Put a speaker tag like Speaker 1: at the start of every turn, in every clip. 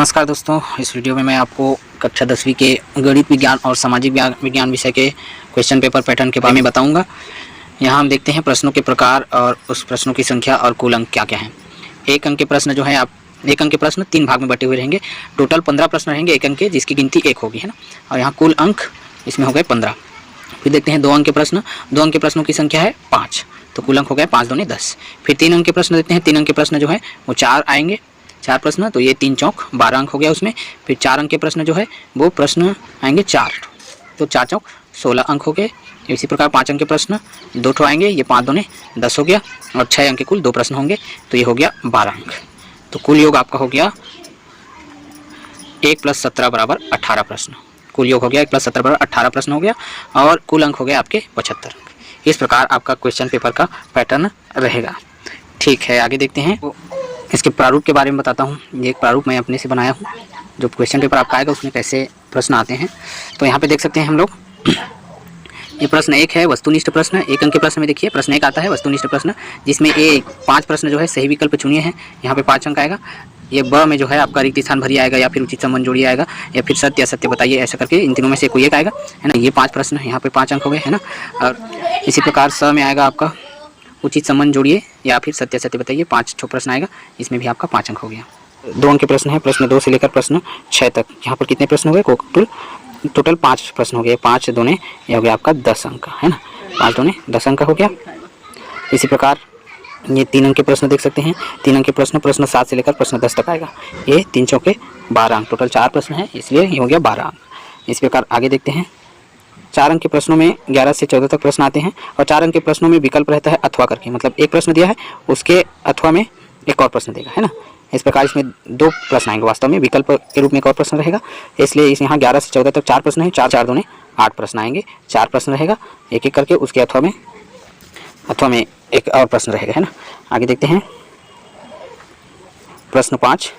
Speaker 1: नमस्कार दोस्तों, इस वीडियो में मैं आपको कक्षा 10वीं के गणित विज्ञान और सामाजिक विज्ञान विषय के क्वेश्चन पेपर पैटर्न के बारे में बताऊंगा। यहाँ हम देखते हैं प्रश्नों के प्रकार और उस प्रश्नों की संख्या और कुल अंक क्या क्या हैं। एक अंक के प्रश्न जो है एक अंक के प्रश्न 3 भाग में बटे हुए रहेंगे। टोटल 15 प्रश्न रहेंगे एक अंक के, जिसकी गिनती 1 होगी, है ना। और यहाँ कुल अंक इसमें हो गए 15। फिर देखते हैं 2 अंक के प्रश्न। 2 अंक के प्रश्नों की संख्या है 5, तो कुल अंक हो गए 5 दूनी 10। फिर 3 अंक के प्रश्न देखते हैं। 3 अंक के प्रश्न जो है वो 4 आएंगे, 4 प्रश्न, तो ये 3 चौक 12 अंक हो गया उसमें। फिर 4 अंक के प्रश्न जो है वो प्रश्न आएंगे 4, तो 4 चौक 16 अंक हो गए। इसी प्रकार 5 अंक के प्रश्न 2 ठो आएंगे, ये 5 दूनी 10 हो गया। और 6 अंक के कुल 2 प्रश्न होंगे, तो ये हो गया 12 अंक। तो कुल योग आपका हो गया 1 + 17 = 18 प्रश्न। कुल योग हो गया 1 + 17 = 18 प्रश्न हो गया, और कुल अंक हो गए आपके 75 अंक। इस प्रकार आपका क्वेश्चन पेपर का पैटर्न रहेगा। ठीक है, आगे देखते हैं। इसके प्रारूप के बारे में बताता हूँ। ये एक प्रारूप मैं अपने से बनाया हूँ, जो क्वेश्चन पेपर आपका आएगा उसमें कैसे प्रश्न आते हैं। तो यहाँ पे देख सकते हैं हम लोग, ये प्रश्न 1 है वस्तुनिष्ठ प्रश्न। 1 अंक के प्रश्न में देखिए प्रश्न 1 आता है वस्तुनिष्ठ प्रश्न, जिसमें 5 प्रश्न जो है सही विकल्प चुनिए हैं। यहाँ पे 5 अंक आएगा। ये ब में जो है आपका रिक्त स्थान भरिए आएगा, या फिर उचित संबंध जोड़िए आएगा, या फिर सत्य असत्य बताइए, ऐसा करके इन तीनों में से कोई एक आएगा, है ना। ये 5 प्रश्न यहाँ पे 5 अंक हो गए, है ना। और इसी प्रकार स में आएगा आपका उचित संबंध जोड़िए या फिर सत्य सत्य बताइए, 5 ठो प्रश्न आएगा, इसमें भी आपका 5 अंक हो गया। 2 अंक के प्रश्न है, प्रश्न 2 से लेकर प्रश्न 6 तक। यहाँ पर कितने प्रश्न हो गए? टोटल 5 प्रश्न हो गए। 5 दूने ये हो गया आपका 10 अंक, है ना। 5 दूने 10 अंक हो गया। इसी प्रकार ये 3 अंक के प्रश्न देख सकते हैं। 3 अंक के प्रश्न 7 से लेकर प्रश्न 10 तक आएगा। ये 3 चौके 12 अंक, टोटल 4 प्रश्न है, इसलिए ये हो गया 12 अंक। इस प्रकार आगे देखते हैं। 4 अंक के प्रश्नों में 11 से 14 तक प्रश्न आते हैं, और 4 अंक के प्रश्नों में विकल्प रहता है अथवा करके, मतलब एक प्रश्न दिया है उसके अथवा में एक और प्रश्न देगा, है ना। इस प्रकार इसमें 2 प्रश्न आएंगे, वास्तव में विकल्प के रूप में एक और प्रश्न रहेगा, इसलिए इस यहाँ 11 से 14 तक 4 प्रश्न है। 4 दूने 8 प्रश्न आएंगे, 4 प्रश्न रहेगा एक एक करके, उसके अथवा में एक और प्रश्न रहेगा, है ना। आगे देखते हैं प्रश्न 5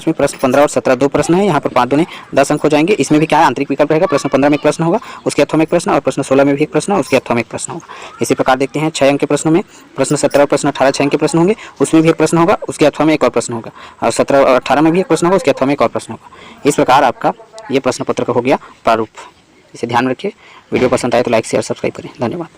Speaker 1: में प्रश्न 15 और 17 2 प्रश्न है। यहाँ पर 5 दूने 10 अंक हो जाएंगे। इसमें भी क्या है, आंतरिक विकल्प रहेगा। प्रश्न 15 में एक प्रश्न होगा, उसके अथवा में एक प्रश्न, और प्रश्न 16 में भी एक प्रश्न, उसके अथवा में एक प्रश्न होगा। इसी प्रकार देखते हैं 6 अंक के प्रश्नों में प्रश्न 17 और प्रश्न 18 6 अंक के प्रश्न होंगे, उसमें भी एक प्रश्न होगा, उसके अथवा में एक और प्रश्न होगा, और 17 और 18 में भी एक प्रश्न होगा, उसके अथवा में एक और प्रश्न होगा। इस प्रकार आपका ये प्रश्न पत्र का हो गया प्रारूप। इसे ध्यान में रखिए। वीडियो पसंद आए तो लाइक शेयर सब्सक्राइब करें। धन्यवाद।